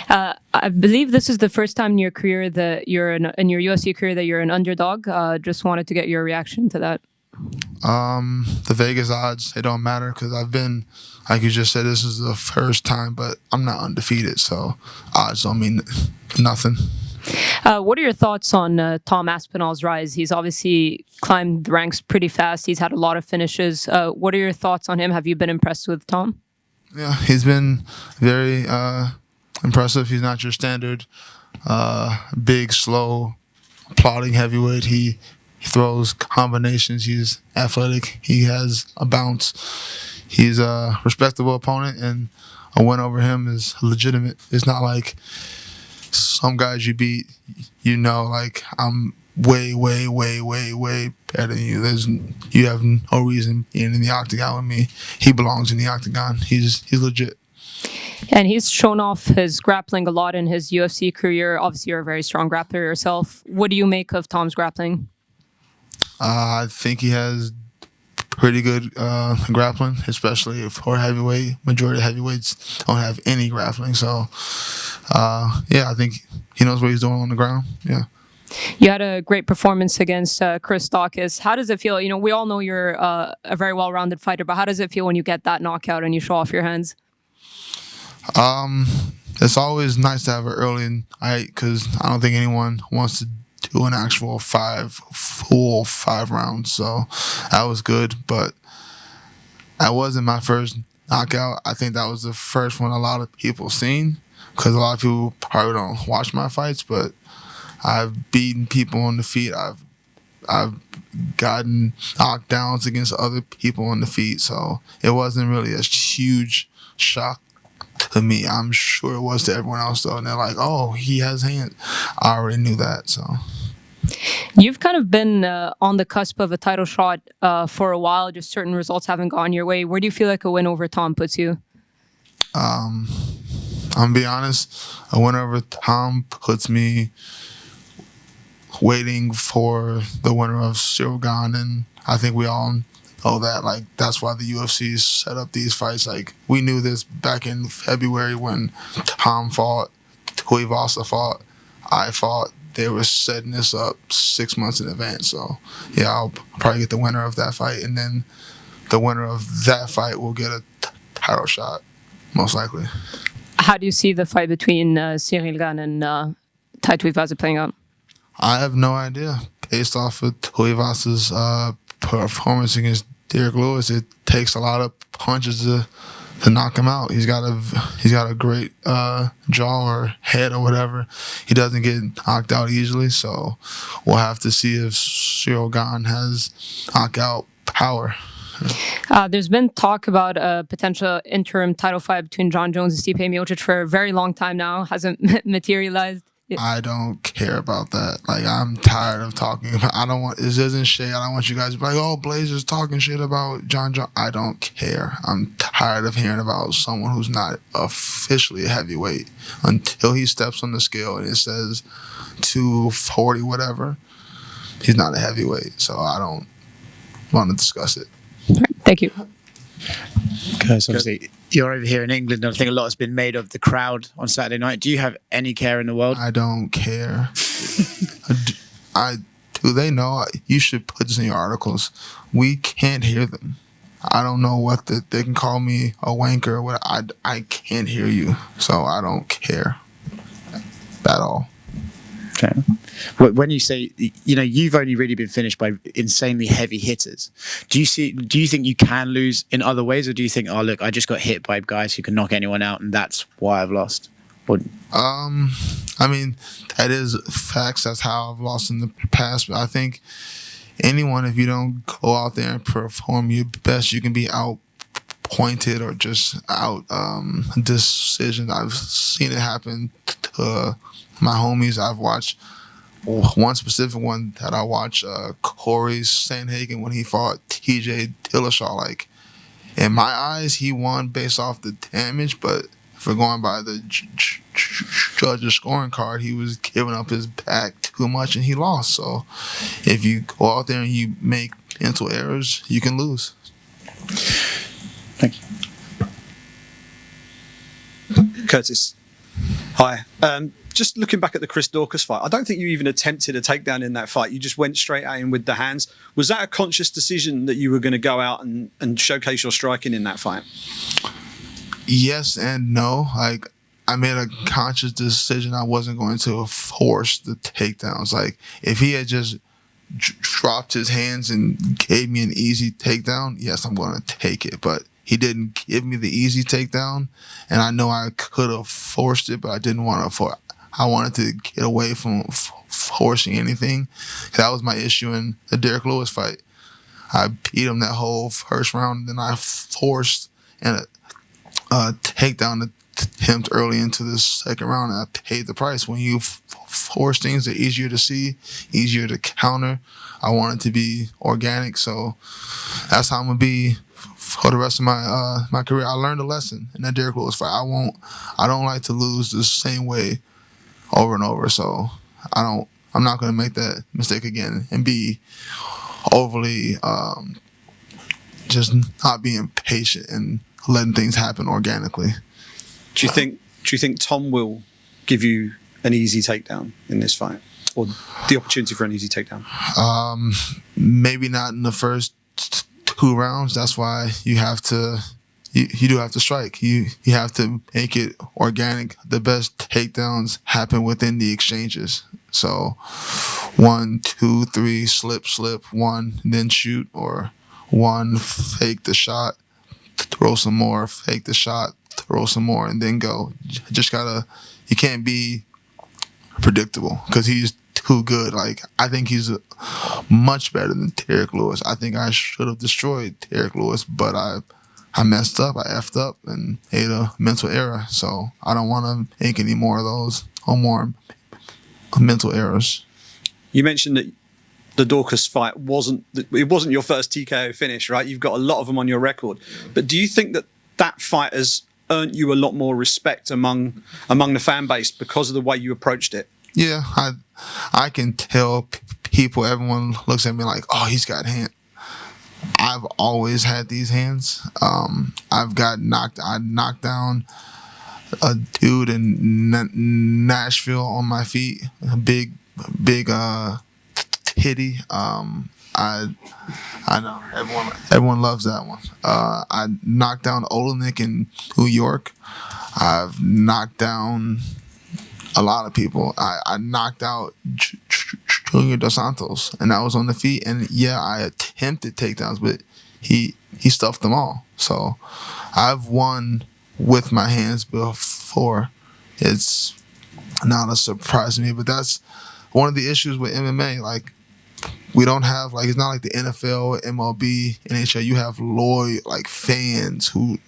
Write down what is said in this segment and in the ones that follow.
I believe this is the first time in your career that you're in your UFC career that you're an underdog. Just wanted to get your reaction to that. The Vegas odds, they don't matter because I've been, like you just said, this is the first time, but I'm not undefeated, so odds don't mean nothing. What are your thoughts on Tom Aspinall's rise? He's obviously climbed the ranks pretty fast. He's had a lot of finishes. What are your thoughts on him? Have you been impressed with Tom? Yeah, he's been very impressive. He's not your standard big, slow, plodding heavyweight. He throws combinations. He's athletic. He has a bounce. He's a respectable opponent, and a win over him is legitimate. It's not like some guys you beat, like I'm way, way, way, way, way better than you. You have no reason being in the octagon with me. He belongs in the octagon. He's legit. And he's shown off his grappling a lot in his UFC career. Obviously, you're a very strong grappler yourself. What do you make of Tom's grappling? I think he has pretty good grappling, especially for heavyweight. Majority of heavyweights don't have any grappling. So, I think he knows what he's doing on the ground. Yeah. You had a great performance against Chris Dawkins. How does it feel? We all know you're a very well-rounded fighter, but how does it feel when you get that knockout and you show off your hands? It's always nice to have it early, because I don't think anyone wants to do an actual full five rounds. So that was good, but that wasn't my first knockout. I think that was the first one a lot of people seen, because a lot of people probably don't watch my fights, but I've beaten people on the feet. I've gotten knockdowns against other people on the feet, so it wasn't really a huge shock to me. I'm sure it was to everyone else, though, and they're like, "Oh, he has hands." I already knew that, so. You've kind of been on the cusp of a title shot for a while. Just certain results haven't gone your way. Where do you feel like a win over Tom puts you? I'm gonna be honest. A win over Tom puts me waiting for the winner of Cyril Gane, and I think we all know that. Like, that's why the UFC set up these fights. Like, we knew this back in February when Tom fought, Tuivasa fought, I fought. They were setting this up 6 months in advance. So, yeah, I'll probably get the winner of that fight, and then the winner of that fight will get a title shot, most likely. How do you see the fight between Cyril Gane and Tai Tuivasa playing out? I have no idea. Based off of Tuivasa's performance against Derek Lewis, it takes a lot of punches to knock him out. He's got a great jaw or head or whatever. He doesn't get knocked out easily, so we'll have to see if Cyril Gane has knockout power. There's been talk about a potential interim title fight between Jon Jones and Stipe Miocic for a very long time now. Hasn't materialized. I don't care about that. Like, I'm tired of talking about. This isn't shade. I don't want you guys to be like, "Oh, Blaydes is talking shit about Jon Jones." I don't care. I'm tired of hearing about someone who's not officially a heavyweight until he steps on the scale and it says 240 whatever. He's not a heavyweight, so I don't want to discuss it. Thank you. Because obviously you're over here in England, and I think a lot has been made of the crowd on Saturday night. Do you have any care in the world? I don't care. Do they know? You should put this in your articles. We can't hear them. I don't know what they can call me a wanker or what. I can't hear you, so I don't care at all. Okay. When you say, you've only really been finished by insanely heavy hitters. Do you think you can lose in other ways, or do you think, oh look, I just got hit by guys who can knock anyone out, and that's why I've lost? Or... I mean, that is facts. That's how I've lost in the past. But I think anyone, if you don't go out there and perform your best, you can be outpointed or just out decision. I've seen it happen to my homies. I've watched one specific one that I watched, Corey Sandhagen, when he fought TJ Dillashaw. Like, in my eyes, he won based off the damage, but if we're going by the judge's scoring card, he was giving up his back too much and he lost. So if you go out there and you make mental errors, you can lose. Thank you. Curtis, Hi. Just looking back at the Chris Daukaus fight, I don't think you even attempted a takedown in that fight. You just went straight at him with the hands. Was that a conscious decision that you were going to go out and showcase your striking in that fight? Yes and no. Like, I made a conscious decision I wasn't going to force the takedowns. Like, if he had just dropped his hands and gave me an easy takedown, yes, I'm going to take it. But he didn't give me the easy takedown, and I know I could have forced it, but I didn't want to. I wanted to get away from forcing anything. That was my issue in the Derek Lewis fight. I beat him that whole first round, and then I forced a takedown attempt early into the second round, and I paid the price. When you force things, they're easier to see, easier to counter. I want it to be organic, so that's how I'm gonna be for the rest of my career. I learned a lesson in that Derek Lewis fight. I don't like to lose the same way over and over, so I'm not gonna make that mistake again and be overly just not being patient and letting things happen organically. Do you think Tom will give you an easy takedown in this fight, or the opportunity for an easy takedown? Maybe not in the first 2 rounds. That's why you have to. You do have to strike. You have to make it organic. The best takedowns happen within the exchanges. So 1, 2, 3, slip, 1, then shoot, or 1, fake the shot, throw some more, fake the shot, throw some more, and then go. You can't be predictable because he's too good. Like, I think he's much better than Derek Lewis. I think I should have destroyed Derek Lewis, but I messed up. I effed up and made a mental error. So I don't want to make any more of those or more mental errors. You mentioned that the Daukaus fight wasn't your first TKO finish, right? You've got a lot of them on your record. But do you think that fight has earned you a lot more respect among the fan base because of the way you approached it? Yeah, I can tell people, everyone looks at me like, oh, he's got hands. I've always had these hands. I knocked down a dude in Nashville on my feet, a big titty. I know everyone loves that one. I knocked down Olenek in New York. I've knocked down a lot of people. I knocked out Junior Dos Santos, and that was on the feet. And yeah, I attempted takedowns, but he stuffed them all. So I've won with my hands before. It's not a surprise to me, but that's one of the issues with MMA. Like, we don't have, like, it's not like the NFL, MLB, NHL. You have loyal, like, fans who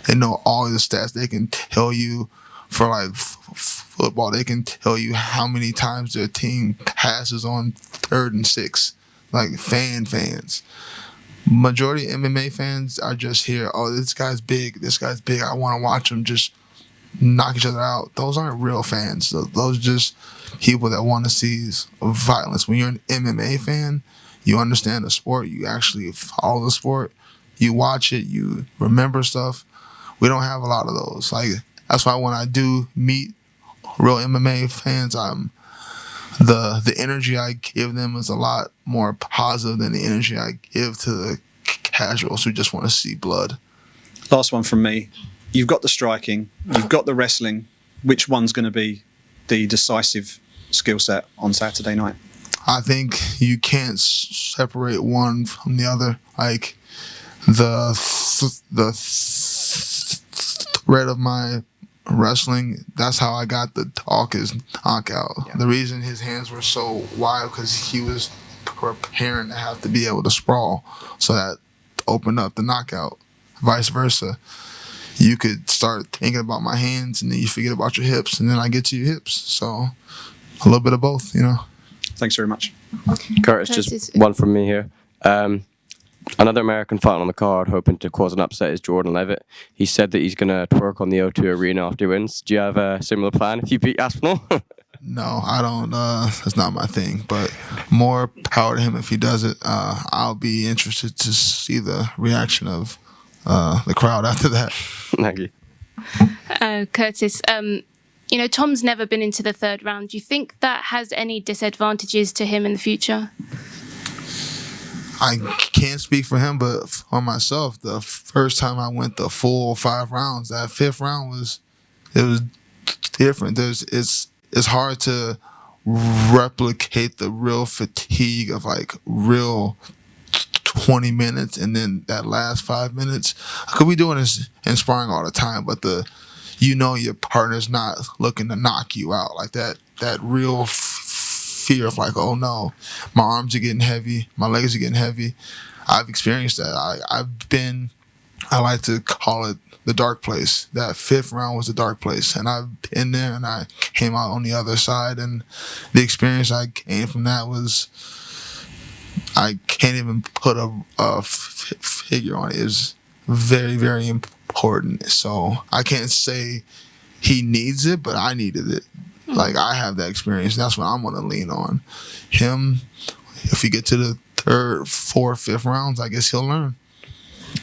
they know all the stats. They can tell you for, like, football, they can tell you how many times their team passes on 3rd and 6. Like, fans. Majority of MMA fans are just here, oh, this guy's big, I want to watch them just knock each other out. Those aren't real fans. Those are just people that want to see violence. When you're an MMA fan, you understand the sport, you actually follow the sport, you watch it, you remember stuff. We don't have a lot of those. Like, that's why when I do meet real MMA fans, the energy I give them is a lot more positive than the energy I give to the casuals who just want to see blood. Last one from me. You've got the striking, you've got the wrestling. Which one's going to be the decisive skill set on Saturday night? I think you can't separate one from the other. Like, the thread of my wrestling, that's how I got the Daukaus knockout. Yeah. The reason his hands were so wide because he was preparing to have to be able to sprawl, so that opened up the knockout. Vice versa, you could start thinking about my hands and then you forget about your hips, and then I get to your hips. So a little bit of both, you know. Thanks very much. Curtis, just one from me here. Another American fighter on the card hoping to cause an upset is Jordan Levitt. He said that he's going to twerk on the O2 Arena after he wins. Do you have a similar plan if you beat Aspinall? No, I don't. That's not my thing. But more power to him if he does it. I'll be interested to see the reaction of the crowd after that. Thank you. Curtis, You know, Tom's never been into the third round. Do you think that has any disadvantages to him in the future? I can't speak for him, but for myself, the first time I went the full 5 rounds, that 5th round was different. It's hard to replicate the real fatigue of like real 20 minutes and then that last 5 minutes. I could be doing this in sparring all the time, but your partner's not looking to knock you out like that. That real fear of like, oh no, my arms are getting heavy, my legs are getting heavy. I've experienced that. I like to call it the dark place. That 5th round was the dark place, and I've been there and I came out on the other side, and the experience I gained from that was, I can't even put a figure on it. It was very, very important. So I can't say he needs it, but I needed it. Like, I have that experience. That's what I'm going to lean on. Him, if you get to the 3rd, 4th, 5th rounds, I guess he'll learn.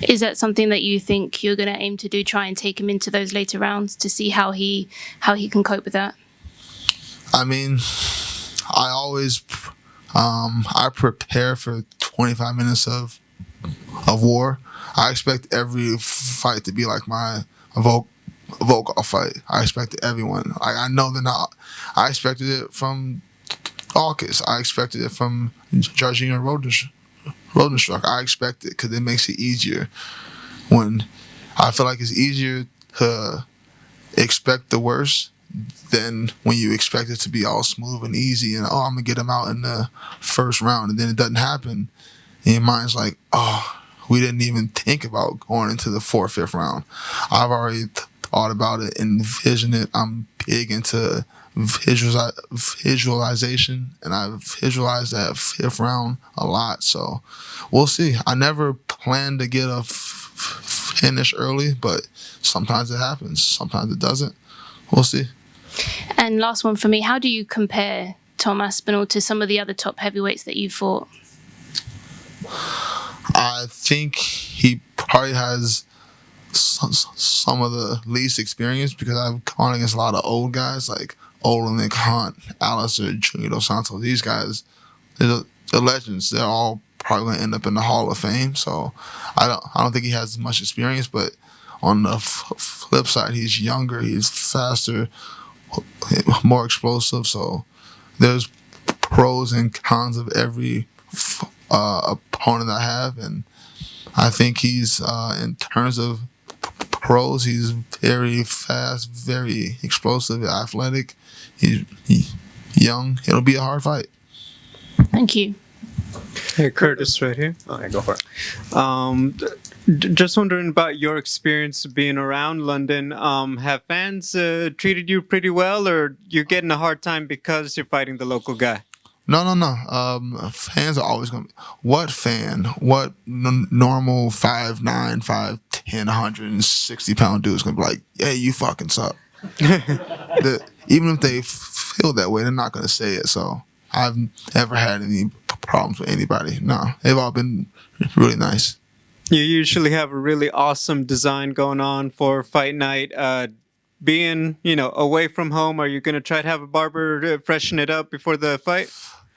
Is that something that you think you're going to aim to do, try and take him into those later rounds to see how he can cope with that? I mean, I always I prepare for 25 minutes of war. I expect every fight to be like my Volkov fight. I expected everyone. I know they're not. I expected it from August. I expected it from Georgina Rodenstruck. I expect it because it makes it easier. When I feel like it's easier to expect the worst than when you expect it to be all smooth and easy and, oh, I'm going to get him out in the 1st round, and then it doesn't happen. And your mind's like, oh, we didn't even think about going into the 4th, 5th round. I've already thought about it, envisioned it. I'm big into visualization, and I've visualized that 5th round a lot. So we'll see. I never planned to get a finish early, but sometimes it happens. Sometimes it doesn't. We'll see. And last one for me, how do you compare Tom Aspinall to some of the other top heavyweights that you fought? I think he probably has some of the least experience because I've gone against a lot of old guys like Olenek, Hunt, Alistair, Junior Dos Santos. These guys, they're legends. They're all probably going to end up in the Hall of Fame. So I don't think he has as much experience. But on the flip side, he's younger, he's faster, more explosive. So there's pros and cons of every opponent I have, and I think he's in terms of pros, he's very fast, very explosive, athletic. He's young. It'll be a hard fight. Thank you. Hey, Curtis, right here. Okay, go for it. Just wondering about your experience being around London. Have fans treated you pretty well, or you're getting a hard time because you're fighting the local guy? No. Fans are always going to be. What fan? What normal 5'9", 5'10", 160-pound dude is going to be like, hey, you fucking suck. Even if they feel that way, they're not going to say it. So I've never had any problems with anybody. No, they've all been really nice. You usually have a really awesome design going on for fight night. Being, away from home, are you going to try to have a barber freshen it up before the fight?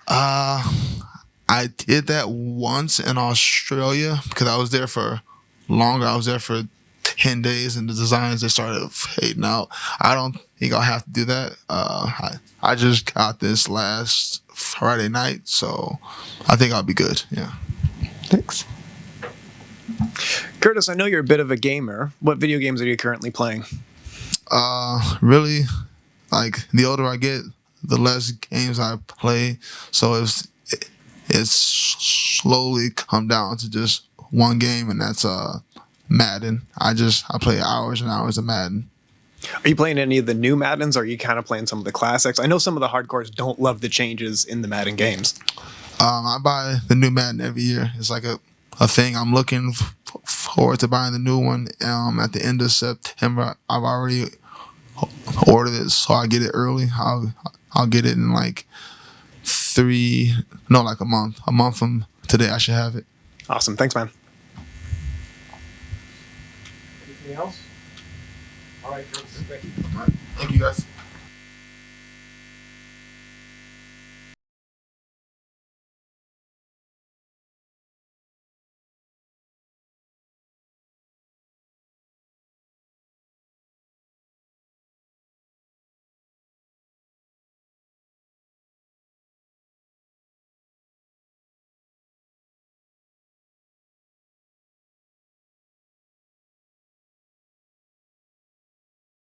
I did that once in Australia because I was there for longer. I was there for 10 days, and the designs, they started fading out. I don't think I'll have to do that. I just got this last Friday night, so I think I'll be good. Yeah. Thanks. Curtis, I know you're a bit of a gamer. What video games are you currently playing? Really, like, the older I get, the less games I play. So it's slowly come down to just one game, and that's Madden. I play hours and hours of Madden. Are you playing any of the new Maddens, or are you kind of playing some of the classics? I know some of the hardcores don't love the changes in the Madden games. I buy the new Madden every year. It's like a thing. I'm looking forward to buying the new one at the end of September. I've already ordered it, so I get it early. I'll get it in like a month. A month from today, I should have it. Awesome. Thanks, man. Anything else? All right, thank you. Thank you, guys.